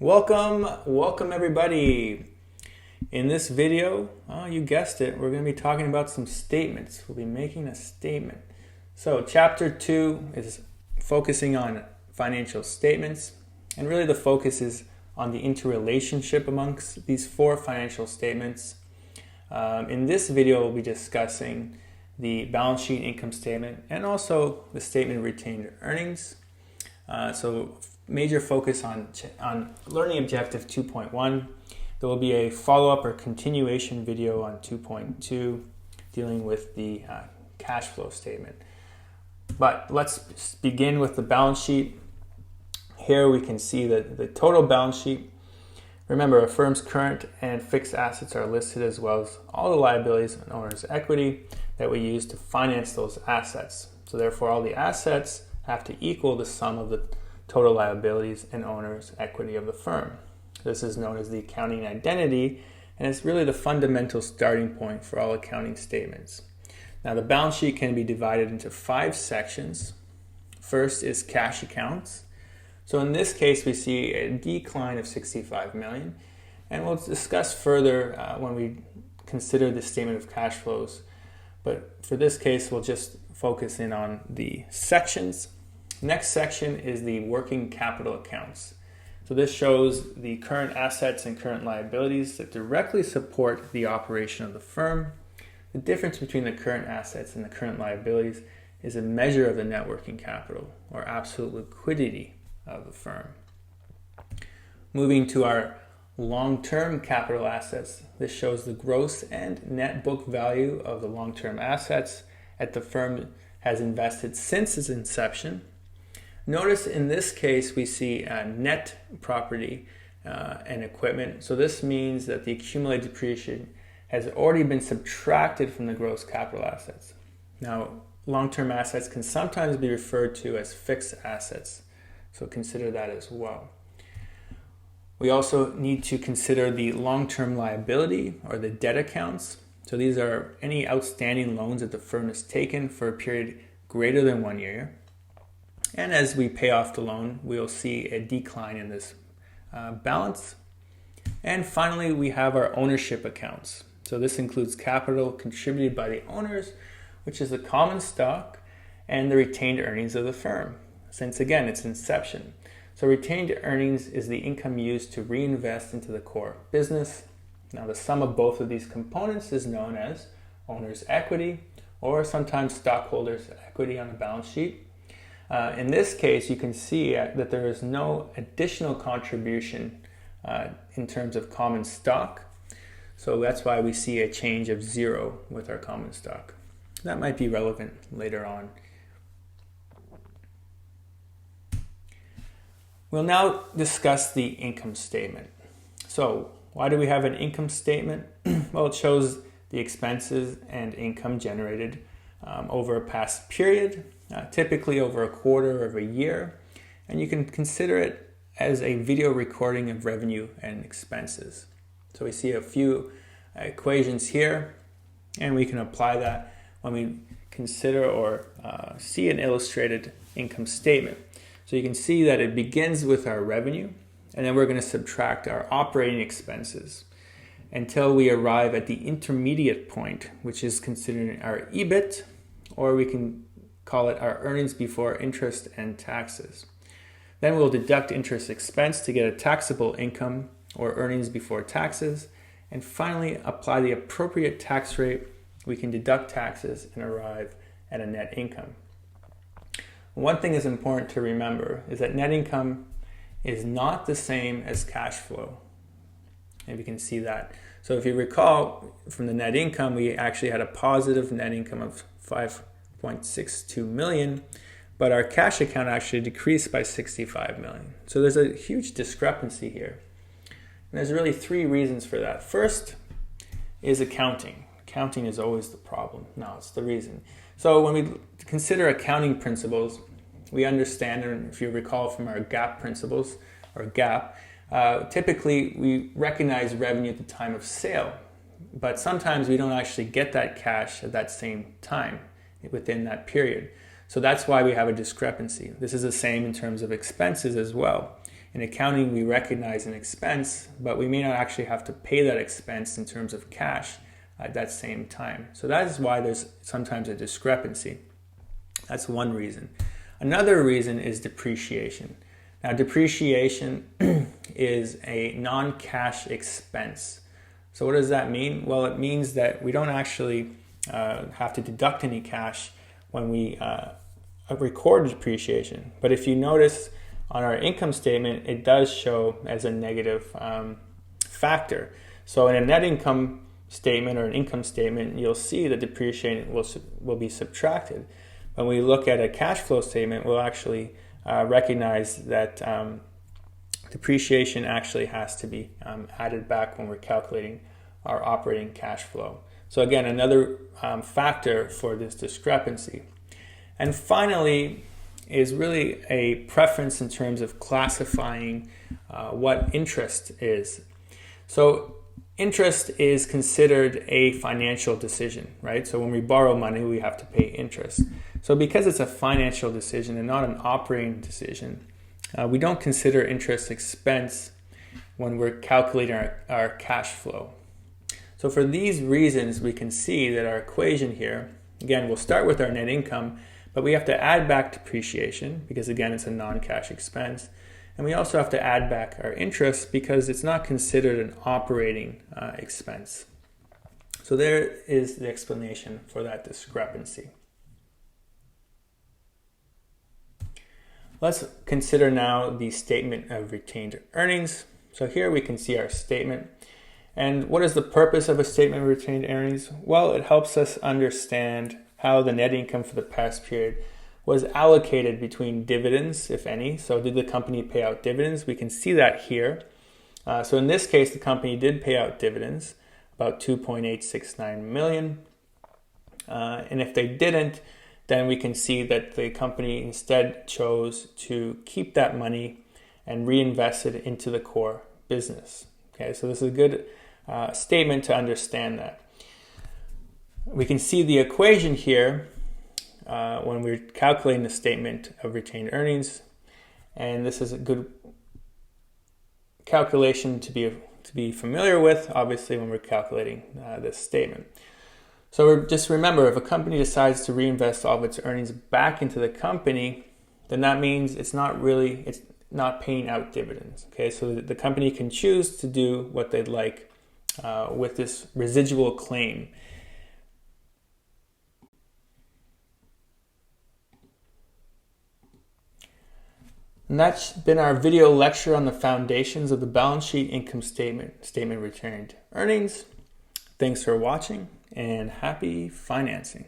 Welcome everybody. In this video, you guessed it, we're going to be talking about some statements. We'll be making a statement. So chapter 2 is focusing on financial statements, and really the focus is on the interrelationship amongst these 4 financial statements. In this video, we'll be discussing the balance sheet, income statement, and also the statement of retained earnings. So major focus on learning objective 2.1. There will be a follow-up or continuation video on 2.2 dealing with the cash flow statement. But let's begin with the balance sheet. Here we can see that the total balance sheet. Remember, a firm's current and fixed assets are listed, as well as all the liabilities and owner's equity that we use to finance those assets. So therefore, all the assets have to equal the sum of the total liabilities and owner's equity of the firm. This is known as the accounting identity, and it's really the fundamental starting point for all accounting statements. Now, the balance sheet can be divided into 5 sections. First is cash accounts. So in this case, we see a decline of $65 million, and we'll discuss further when we consider the statement of cash flows. But for this case, we'll just focus in on the sections. Next section is the working capital accounts. So this shows the current assets and current liabilities that directly support the operation of the firm. The difference between the current assets and the current liabilities is a measure of the net working capital, or absolute liquidity of the firm. Moving to our long-term capital assets, this shows the gross and net book value of the long-term assets that the firm has invested since its inception. Notice in this case we see net property and equipment. So this means that the accumulated depreciation has already been subtracted from the gross capital assets. Now, long-term assets can sometimes be referred to as fixed assets, so consider that as well. We also need to consider the long-term liability, or the debt accounts. So these are any outstanding loans that the firm has taken for a period greater than 1 year. And as we pay off the loan, we'll see a decline in this balance. And finally, we have our ownership accounts. So this includes capital contributed by the owners, which is the common stock, and the retained earnings of the firm, since again, its inception. So retained earnings is the income used to reinvest into the core business. Now, the sum of both of these components is known as owner's equity, or sometimes stockholders' equity on the balance sheet. In this case, you can see that there is no additional contribution in terms of common stock. So that's why we see a change of 0 with our common stock. That might be relevant later on. We'll now discuss the income statement. So why do we have an income statement? Well, it shows the expenses and income generated over a past period, typically over a quarter of a year, and you can consider it as a video recording of revenue and expenses. So we see a few equations here, and we can apply that when we consider or see an illustrated income statement. So you can see that it begins with our revenue, and then we're going to subtract our operating expenses until we arrive at the intermediate point, which is considered our EBIT, or we can call it our earnings before interest and taxes. Then we'll deduct interest expense to get a taxable income, or earnings before taxes, and finally apply the appropriate tax rate. We can deduct taxes and arrive at a net income. One thing is important to remember is that net income is not the same as cash flow. And we can see that. So if you recall from the net income, we actually had a positive net income of $5.62 million, but our cash account actually decreased by $65 million. So there's a huge discrepancy here. And there's really 3 reasons for that. First is accounting. Accounting is always the problem. No, it's the reason. So when we consider accounting principles, we understand, and if you recall from our GAAP principles, or GAAP, typically we recognize revenue at the time of sale, but sometimes we don't actually get that cash at that same time within that period. So that's why we have a discrepancy. This is the same in terms of expenses as well. In accounting, we recognize an expense, but we may not actually have to pay that expense in terms of cash at that same time. So that is why there's sometimes a discrepancy. That's one reason. Another reason is depreciation. Now, depreciation is a non-cash expense. So what does that mean? Well, it means that we don't actually have to deduct any cash when we record depreciation. But if you notice on our income statement, it does show as a negative factor. So in a net income statement or an income statement, you'll see that depreciation will be subtracted. When we look at a cash flow statement, we'll actually recognize that depreciation actually has to be added back when we're calculating our operating cash flow. So again, another factor for this discrepancy. And finally is really a preference in terms of classifying what interest is. So interest is considered a financial decision, right? So when we borrow money, we have to pay interest. So because it's a financial decision and not an operating decision, we don't consider interest expense when we're calculating our cash flow. So for these reasons, we can see that our equation here, again, we'll start with our net income, but we have to add back depreciation because, again, it's a non-cash expense. And we also have to add back our interest because it's not considered an operating expense. So there is the explanation for that discrepancy. Let's consider now the statement of retained earnings. So here we can see our statement. And what is the purpose of a statement of retained earnings? Well, it helps us understand how the net income for the past period was allocated between dividends, if any. So did the company pay out dividends? We can see that here. So in this case, the company did pay out dividends, about $2.869 million. And if they didn't, then we can see that the company instead chose to keep that money and reinvest it into the core business. Okay, so this is a good statement to understand that. We can see the equation here when we're calculating the statement of retained earnings, and this is a good calculation to be familiar with, obviously, when we're calculating this statement. So just remember, if a company decides to reinvest all of its earnings back into the company, then that means it's not paying out dividends. Okay, so the company can choose to do what they'd like with this residual claim. And that's been our video lecture on the foundations of the balance sheet, income statement, statement of retained earnings. Thanks for watching and happy financing.